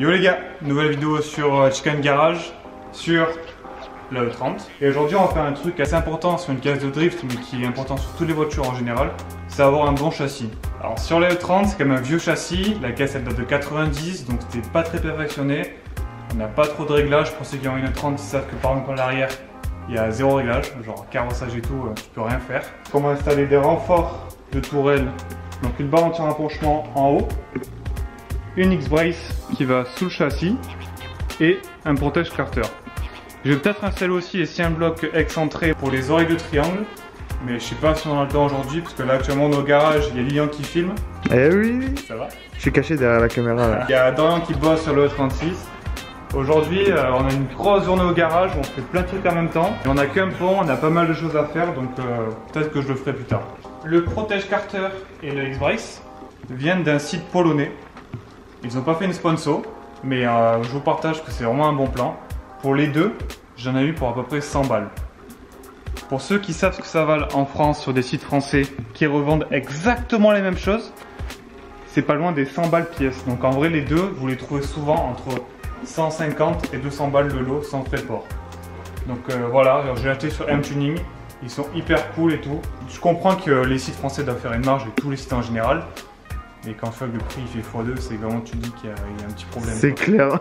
Yo les gars, nouvelle vidéo sur Chicken Garage, sur la E30. Et aujourd'hui on va faire un truc assez important sur une caisse de drift, mais qui est important sur toutes les voitures en général, c'est avoir un bon châssis. Alors sur la E30 c'est quand même un vieux châssis, la caisse elle date de 90, donc c'était pas très perfectionné. On n'a pas trop de réglages, pour ceux qui ont une E30 ils savent que par exemple à l'arrière, il y a zéro réglage, genre carrossage et tout, tu peux rien faire. On va installer des renforts de tourelle, donc une barre anti-rapprochement en haut, une X-Brace qui va sous le châssis et un protège carter. Je vais peut-être installer aussi ici un bloc excentré pour les oreilles de triangle, mais je sais pas si on a le temps aujourd'hui parce que là actuellement dans nos garages il y a Lilian qui filme. Eh oui, ça va. Je suis caché derrière la caméra là. Il y a Dorian qui bosse sur le E36. Aujourd'hui on a une grosse journée au garage, on fait plein de trucs en même temps. Et on a qu'un pont, on a pas mal de choses à faire, donc peut-être que je le ferai plus tard. Le protège carter et le X-Brace viennent d'un site polonais. Ils n'ont pas fait une sponsor, mais je vous partage que c'est vraiment un bon plan. Pour les deux, j'en ai eu pour à peu près 100 balles. Pour ceux qui savent ce que ça vale en France sur des sites français qui revendent exactement les mêmes choses, c'est pas loin des 100 balles pièce. Donc en vrai les deux, vous les trouvez souvent entre 150 et 200 balles de lot sans frais de port. Donc voilà, j'ai acheté sur M-Tuning, ils sont hyper cool et tout. Je comprends que les sites français doivent faire une marge et tous les sites en général. Mais quand tu vois que le prix il fait x2, c'est vraiment tu dis qu'il y a un petit problème. C'est clair.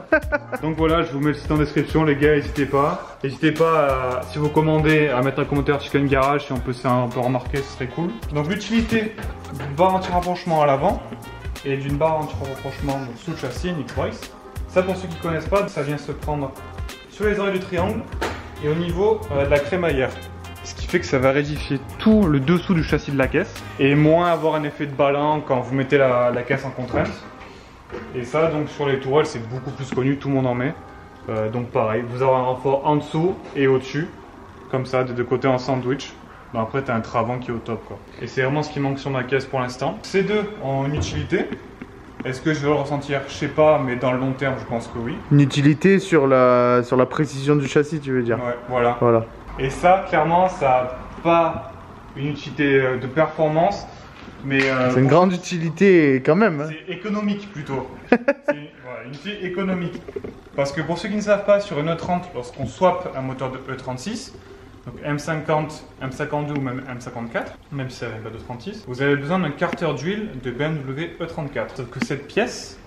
Donc voilà, je vous mets le site en description les gars, n'hésitez pas. N'hésitez pas, si vous commandez, à mettre un commentaire Chicken Garage, si on peut se faire un peu remarquer, ce serait cool. Donc l'utilité d'une barre anti-rapprochement à l'avant et d'une barre anti-rapprochement sous le châssis, une X-Brace. Ça pour ceux qui ne connaissent pas, ça vient se prendre sur les oreilles de triangle et au niveau de la crémaillère. Ce qui fait que ça va rigidifier tout le dessous du châssis de la caisse et moins avoir un effet de ballon quand vous mettez la caisse en contrainte. Et ça donc sur les tourelles c'est beaucoup plus connu, tout le monde en met. Donc pareil, vous aurez un renfort en dessous et au-dessus, comme ça, des deux côtés en sandwich. Ben après tu as un travant qui est au top quoi. Et c'est vraiment ce qui manque sur ma caisse pour l'instant. Ces deux ont une utilité. Est-ce que je vais le ressentir? Je sais pas, mais dans le long terme je pense que oui. Une utilité sur la précision du châssis tu veux dire? Ouais, voilà. Voilà. Et ça, clairement, ça n'a pas une utilité de performance, mais... c'est une grande utilité quand même. Hein. C'est économique plutôt. C'est voilà, une utilité économique. Parce que pour ceux qui ne savent pas, sur une E30, lorsqu'on swap un moteur de E36, donc M50, M52 ou même M54, même si ça vient pas de 36, vous avez besoin d'un carter d'huile de BMW E34. Sauf que cette pièce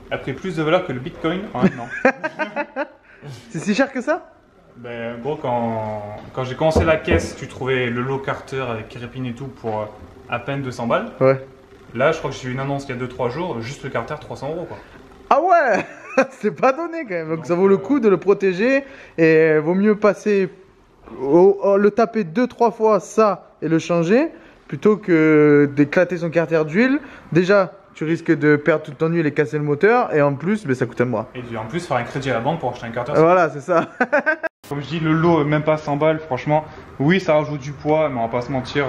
a pris plus de valeur que le Bitcoin en un an. C'est si cher que ça? Ben, gros, quand j'ai commencé la caisse, tu trouvais le lot Carter avec Kirpin et tout pour à peine 200 balles. Ouais. Là, je crois que j'ai eu une annonce il y a 2-3 jours, juste le Carter 300 € quoi. Ah ouais. C'est pas donné quand même. Donc ça vaut le coup de le protéger et vaut mieux passer le taper 2-3 fois ça et le changer plutôt que d'éclater son carter d'huile. Déjà, tu risques de perdre toute ton huile et casser le moteur et en plus, ben, ça coûte un mois. Et en plus, faire un crédit à la banque pour acheter un Carter. Voilà, c'est ça. Comme je dis, le lot, même pas 100 balles, franchement, oui, ça rajoute du poids, mais on va pas se mentir,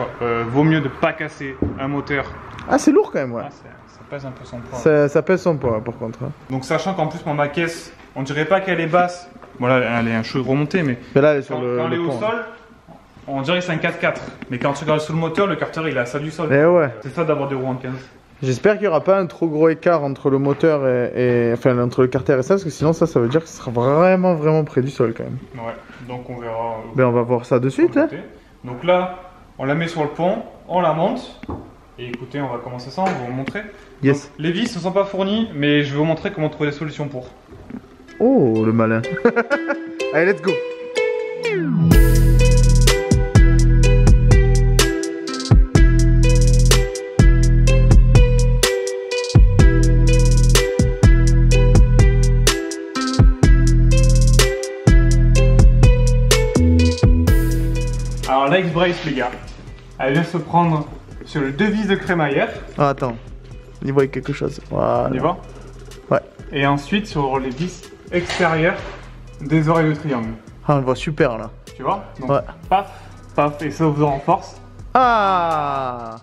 vaut mieux de pas casser un moteur. Ah, c'est lourd quand même, ouais. Ah, ça pèse un peu son poids. Ça pèse son poids, par contre. Hein. Donc, sachant qu'en plus, ma caisse, on dirait pas qu'elle est basse. Voilà, elle est un chou de remontée, mais là, elle est sur quand elle est au sol, on dirait que c'est un 4x4. Mais quand tu regardes sous le moteur, le carter, il a ça du sol. Eh ouais. C'est ça d'avoir des roues en 15. J'espère qu'il n'y aura pas un trop gros écart entre le moteur enfin entre le carter et ça, parce que sinon ça veut dire que ce sera vraiment près du sol quand même. Ouais, donc on verra. Ben on va voir ça de suite. Hein. Donc là, on la met sur le pont, on la monte. Et écoutez, on va commencer ça, on va vous montrer. Yes. Donc, les vis ne sont pas fournies, mais je vais vous montrer comment trouver des solutions pour. Oh, le malin. Allez, let's go. Alors la X-Brace les gars, elle vient se prendre sur le deux vis de crémaillère. Ah, attends, il voit quelque chose. Voilà. On y va? Ouais. Et ensuite sur les vis extérieures des oreilles de triangle. Ah, on le voit super là. Tu vois? Donc, ouais. Paf, paf, et ça vous renforce. Ah,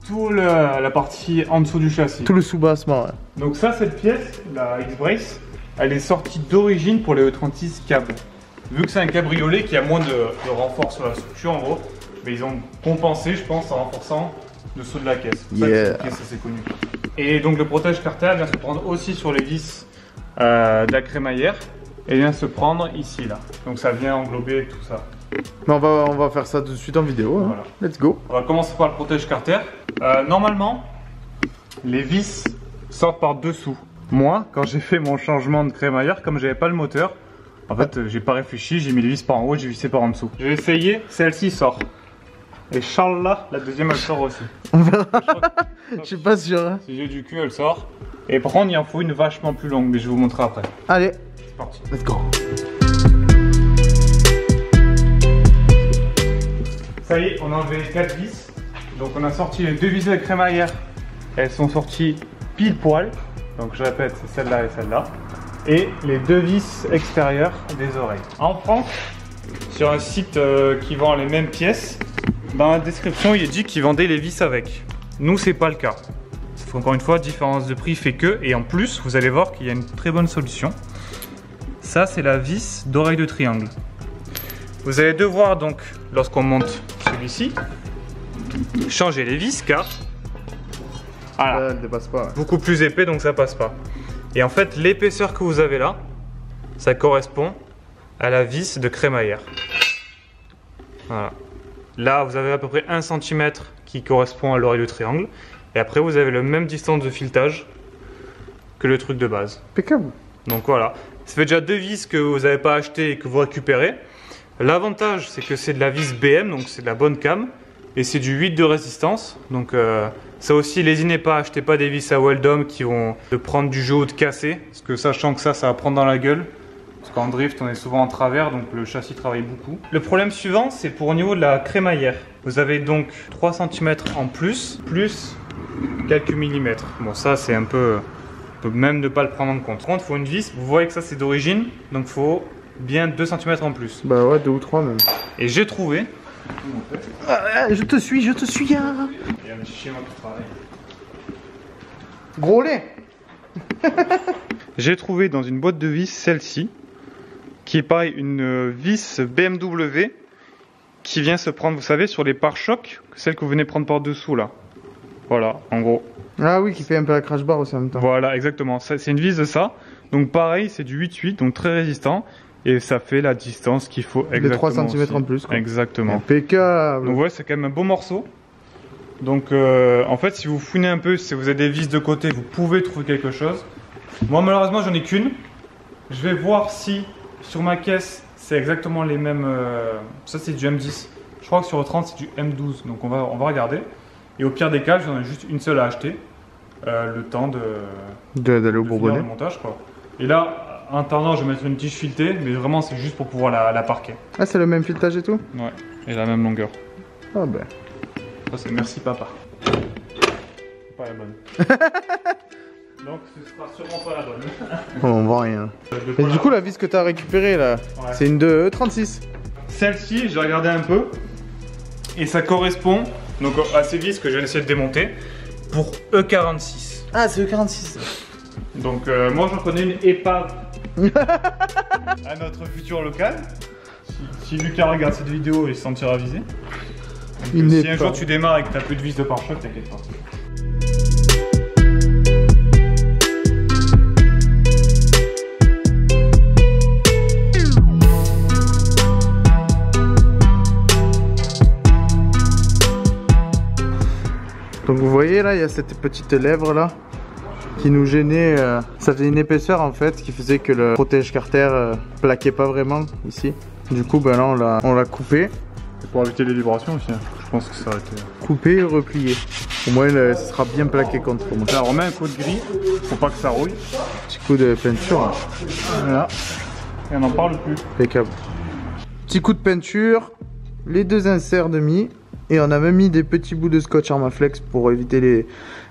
tout la partie en dessous du châssis. tout le sous-bassement, ouais. Donc ça, cette pièce, la X-Brace, elle est sortie d'origine pour les E36 cab. Vu que c'est un cabriolet qui a moins de renfort sur la structure en gros, mais ils ont compensé je pense en renforçant le dessous de la caisse. C'est pour ça que cette pièce c'est connu. Et donc le protège carter vient se prendre aussi sur les vis de la crémaillère et vient se prendre ici là. Donc ça vient englober tout ça. Mais on va faire ça tout de suite en vidéo. Hein. Voilà. Let's go. On va commencer par le protège carter. Normalement, les vis sortent par dessous. Moi, quand j'ai fait mon changement de crémaillère, comme j'avais pas le moteur, en fait, j'ai pas réfléchi, j'ai mis les vis par en haut, j'ai vissé par en dessous. J'ai essayé, celle-ci sort. Et Charles là, la deuxième elle sort aussi. On verra. Je suis pas sûr. Hein. Si j'ai du cul, elle sort. Et par contre, il en faut une vachement plus longue, mais je vais vous montrer après. Allez, C'est parti. let's go. Ça y est, on a enlevé les 4 vis. Donc on a sorti les 2 vis de crémaillère. Elles sont sorties pile poil. Donc je répète, c'est celle-là et celle-là. Et les 2 vis extérieures des oreilles. En France, sur un site qui vend les mêmes pièces, dans la description il est dit qu'ils vendaient les vis avec. Nous c'est pas le cas. Encore une fois, différence de prix fait que, et en plus vous allez voir qu'il y a une très bonne solution. Ça c'est la vis d'oreille de triangle. Vous allez devoir donc, lorsqu'on monte celui-ci, changer les vis car voilà, Elle dépasse pas. Ouais. beaucoup plus épais donc ça passe pas. Et en fait l'épaisseur que vous avez là, ça correspond à la vis de crémaillère. Voilà. Là vous avez à peu près 1 cm qui correspond à l'oreille de triangle. Et après vous avez la même distance de filetage que le truc de base. Impeccable. Donc voilà, ça fait déjà 2 vis que vous n'avez pas acheté et que vous récupérez. L'avantage c'est que c'est de la vis BM, donc c'est de la bonne cam. Et c'est du 8 de résistance. Donc ça aussi, lésinez pas, achetez pas des vis à Weldom qui vont te prendre du jeu ou te casser. Parce que sachant que ça va prendre dans la gueule. Parce qu'en drift on est souvent en travers, donc le châssis travaille beaucoup. Le problème suivant c'est pour au niveau de la crémaillère. Vous avez donc 3 cm en plus quelques millimètres. Bon ça c'est un peu... On peut même ne pas le prendre en compte. Par contre il faut une vis, vous voyez que ça c'est d'origine. Donc il faut bien 2 cm en plus. Bah ouais, 2 ou 3 même. Et j'ai trouvé... Je te suis. Hein. Il y a un chien qui travaille. Gros lait. J'ai trouvé dans une boîte de vis celle-ci, qui est pareil, une vis BMW qui vient se prendre, vous savez, sur les pare-chocs, celle que vous venez prendre par dessous là. Voilà, en gros. Ah oui, qui fait un peu la crash bar aussi en même temps. Voilà, exactement. C'est une vis de ça. Donc pareil, c'est du 8-8, donc très résistant. Et ça fait la distance qu'il faut exactement. Les 3 cm aussi. en plus. Quoi. Exactement. Impeccable. Donc ouais, c'est quand même un beau morceau. Donc en fait, si vous fouinez un peu, si vous avez des vis de côté, vous pouvez trouver quelque chose. Moi malheureusement, j'en ai qu'une. Je vais voir si sur ma caisse, c'est exactement les mêmes... ça c'est du M10. Je crois que sur le 30, c'est du M12. Donc on va regarder. Et au pire des cas, j'en ai juste une seule à acheter. Le temps d'aller au Bourbonnais. Le montage quoi. Et là... En attendant, je vais mettre une tige filetée, mais vraiment c'est juste pour pouvoir la parquer. Ah, c'est le même filetage et tout? Ouais, et la même longueur. Ah ben. Ça c'est merci papa. C'est pas la bonne. Donc ce sera sûrement pas la bonne. On voit rien. Et du coup, la vis que tu as récupérée là, ouais. C'est une de E36. Celle-ci, j'ai regardé un peu, et ça correspond donc à ces vis que je vais essayer de démonter pour E46. Ah, c'est E46. Donc moi j'en connais une épave à notre futur local. Si Lucas regarde cette vidéo, il se sentira visé. Donc, si un jour tu démarres et que tu n'as plus de vis de pare-choc, t'inquiète pas. Donc vous voyez là, il y a cette petite lèvre là qui nous gênait, ça faisait une épaisseur en fait qui faisait que le protège carter plaquait pas vraiment ici. Du coup ben là on l'a coupé. C'est pour éviter les vibrations aussi, hein. Je pense que ça a été... Coupé et replié. Au moins ça sera bien plaqué contre moi. Là on remet un coup de gris, faut pas que ça rouille. Petit coup de peinture. Hein. Voilà. Et on n'en parle plus. Impeccable. Petit coup de peinture, les 2 inserts de mie. Et on a même mis des petits bouts de scotch Armaflex pour éviter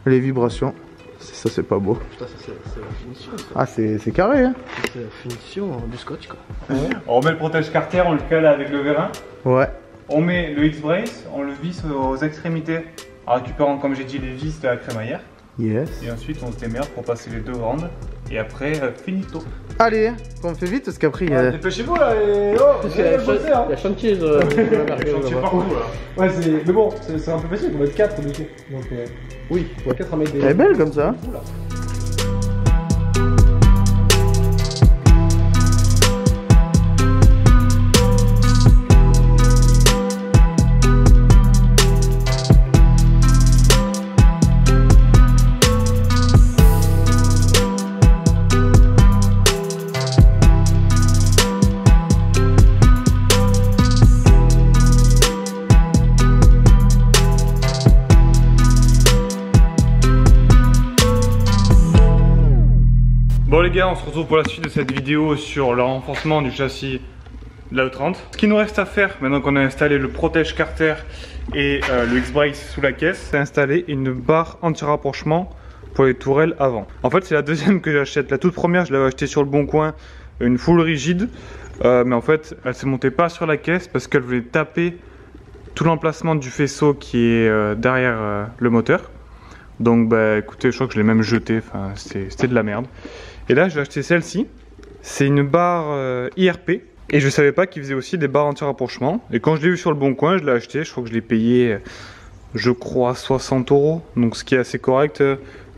les vibrations. Ça c'est pas beau. Putain, ça c'est la finition. Ça. Ah c'est carré hein. C'est la finition du scotch quoi. Ouais. On remet le protège carter, on le cale avec le vérin. Ouais. On met le X-Brace, on le visse aux extrémités en récupérant comme j'ai dit les vis de la crémaillère. Yes. Et ensuite on se démerde pour passer les 2 grandes. Et après finito. Allez, on fait vite parce qu'après il y a... Dépêchez-vous là et il y a chantier partout là. Ouais mais bon, c'est un peu facile, on va être 4 du coup. Donc oui, on va 4 à mettre des... Elle est belle comme ça. Bon les gars, on se retrouve pour la suite de cette vidéo sur le renforcement du châssis de la E30. Ce qu'il nous reste à faire, maintenant qu'on a installé le protège carter et le X-Brake sous la caisse, c'est installer une barre anti-rapprochement pour les tourelles avant. En fait c'est la deuxième que j'achète. La toute première je l'avais achetée sur le Bon Coin, une full rigide, mais en fait elle s'est montée pas sur la caisse parce qu'elle voulait taper tout l'emplacement du faisceau qui est derrière le moteur. Donc bah écoutez, je crois que je l'ai même jeté, enfin c'était de la merde. Et là j'ai acheté celle-ci, c'est une barre IRP. Et je savais pas qu'ils faisaient aussi des barres anti-rapprochement. Et quand je l'ai vu sur le Bon Coin, je l'ai acheté, je crois que je l'ai payé, je crois 60 €. Donc ce qui est assez correct,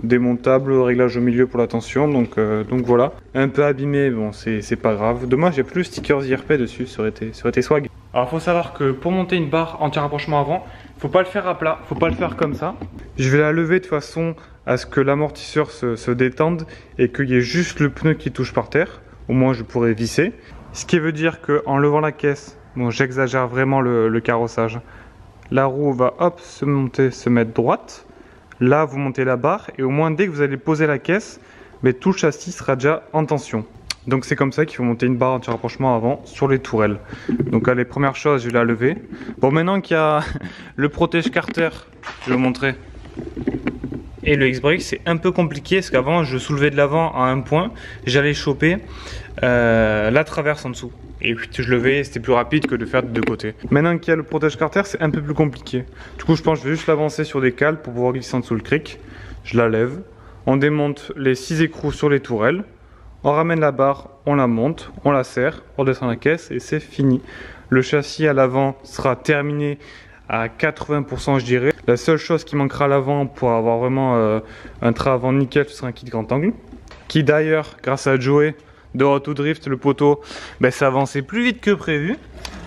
démontable, réglage au milieu pour la tension, donc voilà. Un peu abîmé, bon c'est pas grave. Dommage, il n'y a plus le sticker IRP dessus, ça aurait été swag. Alors faut savoir que pour monter une barre anti-rapprochement avant, faut pas le faire à plat, faut pas le faire comme ça. Je vais la lever de façon à ce que l'amortisseur se détende et qu'il y ait juste le pneu qui touche par terre. Au moins je pourrais visser. Ce qui veut dire qu'en levant la caisse, bon j'exagère vraiment le carrossage. La roue va hop se mettre droite. Là vous montez la barre et au moins dès que vous allez poser la caisse, mais tout le châssis sera déjà en tension. Donc c'est comme ça qu'il faut monter une barre anti-rapprochement avant sur les tourelles. Donc allez, première chose, je vais la lever. Bon, maintenant qu'il y a le protège carter, je vais vous montrer, et le X-Brake, c'est un peu compliqué parce qu'avant je soulevais de l'avant à un point, j'allais choper la traverse en dessous. Et puis je levais, c'était plus rapide que de faire de deux côtés. Maintenant qu'il y a le protège carter, c'est un peu plus compliqué. Du coup je pense que je vais juste l'avancer sur des cales pour pouvoir glisser en dessous le cric. Je la lève, on démonte les 6 écrous sur les tourelles, on ramène la barre, on la monte, on la serre, on redescend la caisse et c'est fini. Le châssis à l'avant sera terminé à 80% je dirais. La seule chose qui manquera à l'avant pour avoir vraiment un train avant nickel, ce sera un kit grand angle. Qui d'ailleurs, grâce à Joey de Auto Drift, le poteau, ben, ça avançait plus vite que prévu.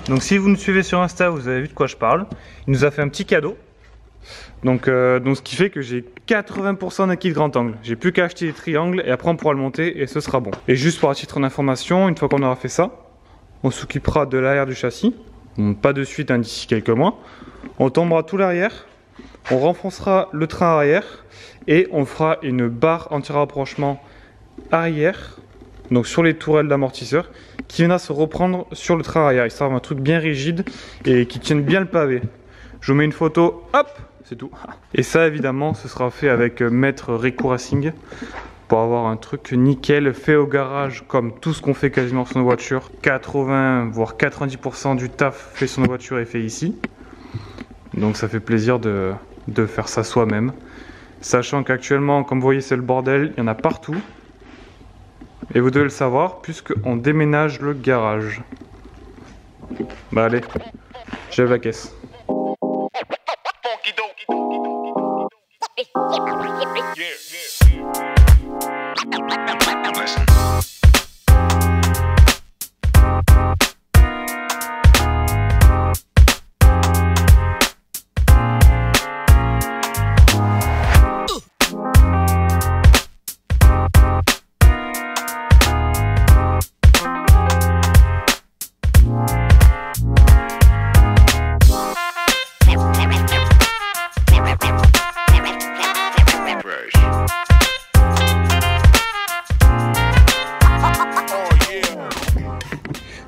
Donc si vous nous suivez sur Insta, vous avez vu de quoi je parle. Il nous a fait un petit cadeau. Donc ce qui fait que j'ai 80% de kit grand angle. J'ai plus qu'à acheter les triangles et après on pourra le monter et ce sera bon. Et juste pour un titre d'information, une fois qu'on aura fait ça, on s'occupera de l'arrière du châssis. Bon, pas de suite, hein, d'ici quelques mois. On tombera tout l'arrière, on renfoncera le train arrière et on fera une barre anti-rapprochement arrière, donc sur les tourelles d'amortisseur, qui viendra se reprendre sur le train arrière, histoire d'avoir un truc bien rigide et qui tienne bien le pavé. Je vous mets une photo, hop, c'est tout. Et ça évidemment ce sera fait avec Maître Rico Racing pour avoir un truc nickel fait au garage comme tout ce qu'on fait quasiment sur nos voitures. 80 voire 90% du taf fait sur nos voitures est fait ici. Donc ça fait plaisir de faire ça soi-même. Sachant qu'actuellement, comme vous voyez, c'est le bordel, il y en a partout. Et vous devez le savoir puisqu'on déménage le garage. Bah allez, je lève la caisse.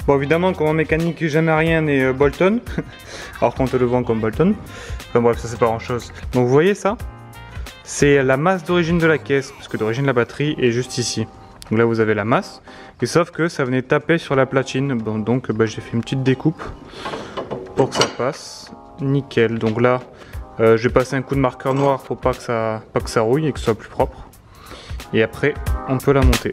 Bon évidemment comme en mécanique jamais rien n'est Bolton, alors qu'on te le vend comme Bolton, enfin bref ça c'est pas grand chose. Donc vous voyez ça, c'est la masse d'origine de la caisse, parce que d'origine la batterie est juste ici. Donc là vous avez la masse, et sauf que ça venait taper sur la platine, bon, donc bah, j'ai fait une petite découpe pour que ça passe, nickel. Donc là je vais passer un coup de marqueur noir pour pas que ça rouille et que ce soit plus propre. Et après on peut la monter.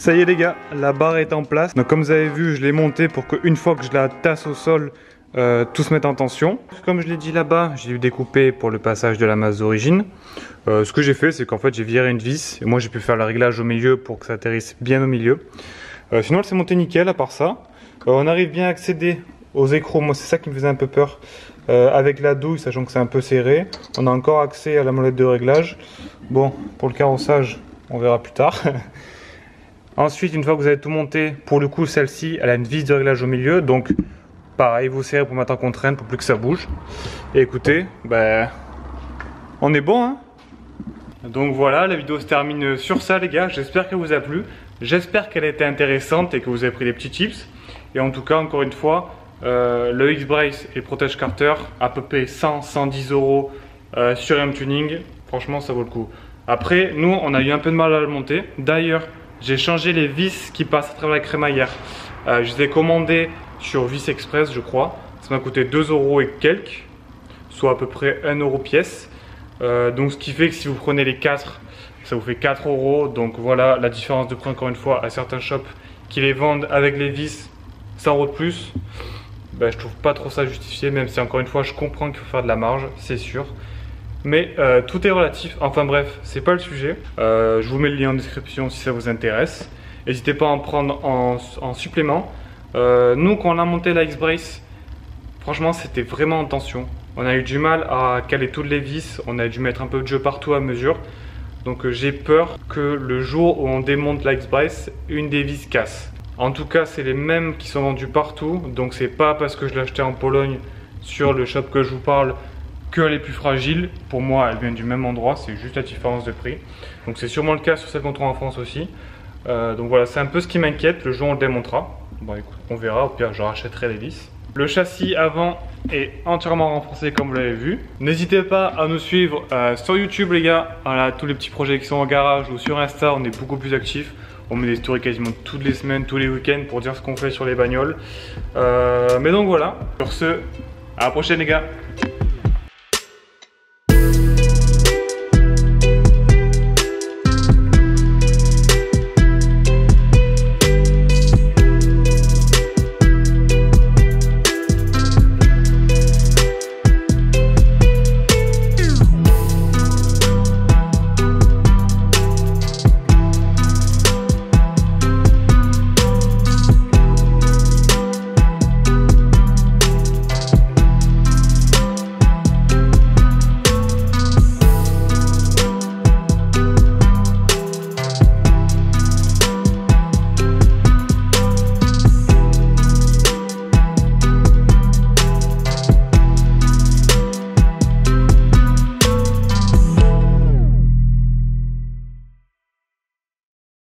Ça y est les gars, la barre est en place. Donc comme vous avez vu, je l'ai montée pour qu'une fois que je la tasse au sol, tout se mette en tension. Comme je l'ai dit là-bas, j'ai dû découper pour le passage de la masse d'origine. Ce que j'ai fait, c'est qu'en fait j'ai viré une vis. Et moi j'ai pu faire le réglage au milieu pour que ça atterrisse bien au milieu. Sinon elle s'est montée nickel à part ça. On arrive bien à accéder aux écrous. Moi c'est ça qui me faisait un peu peur. Avec la douille, sachant que c'est un peu serré. On a encore accès à la molette de réglage. Bon, pour le carrossage, on verra plus tard. Ensuite, une fois que vous avez tout monté, pour le coup, celle-ci, elle a une vis de réglage au milieu. Donc, pareil, vous serrez pour mettre en contrainte pour plus que ça bouge. Et écoutez, ben, on est bon, hein. Donc voilà, la vidéo se termine sur ça, les gars. J'espère qu'elle vous a plu. J'espère qu'elle a été intéressante et que vous avez pris des petits tips. Et en tout cas, encore une fois, le X-Brace et le Protège Carter, à peu près 100-110 euros sur M-Tuning. Franchement, ça vaut le coup. Après, nous, on a eu un peu de mal à le monter. D'ailleurs, j'ai changé les vis qui passent à travers la crémaillère. Je les ai commandées sur Vis Express, je crois. Ça m'a coûté 2 euros et quelques, soit à peu près 1 euro pièce. Donc ce qui fait que si vous prenez les 4, ça vous fait 4 euros. Donc voilà la différence de prix encore une fois à certains shops qui les vendent avec les vis 100 euros de plus. Ben, je trouve pas trop ça justifié, même si encore une fois je comprends qu'il faut faire de la marge, c'est sûr. Mais tout est relatif, enfin bref, c'est pas le sujet. Je vous mets le lien en description si ça vous intéresse. N'hésitez pas à en prendre en supplément. Nous, quand on a monté la X-Brace, franchement, c'était vraiment en tension. On a eu du mal à caler toutes les vis, on a dû mettre un peu de jeu partout à mesure. Donc j'ai peur que le jour où on démonte la X-Brace, une des vis casse. En tout cas, c'est les mêmes qui sont vendus partout. Donc c'est pas parce que je l'ai acheté en Pologne sur le shop que je vous parle qu'elle est plus fragile. Pour moi, elle vient du même endroit, c'est juste la différence de prix. Donc c'est sûrement le cas sur celle qu'on trouve en France aussi. Donc voilà, c'est un peu ce qui m'inquiète. Le jour où on le démontera, bon écoute, on verra, au pire je rachèterai les vis. Le châssis avant est entièrement renforcé comme vous l'avez vu. N'hésitez pas à nous suivre sur YouTube les gars. Voilà, tous les petits projets qui sont au garage ou sur Insta, on est beaucoup plus actifs. On met des stories quasiment toutes les semaines, tous les week-ends pour dire ce qu'on fait sur les bagnoles. Mais donc voilà, sur ce, à la prochaine les gars.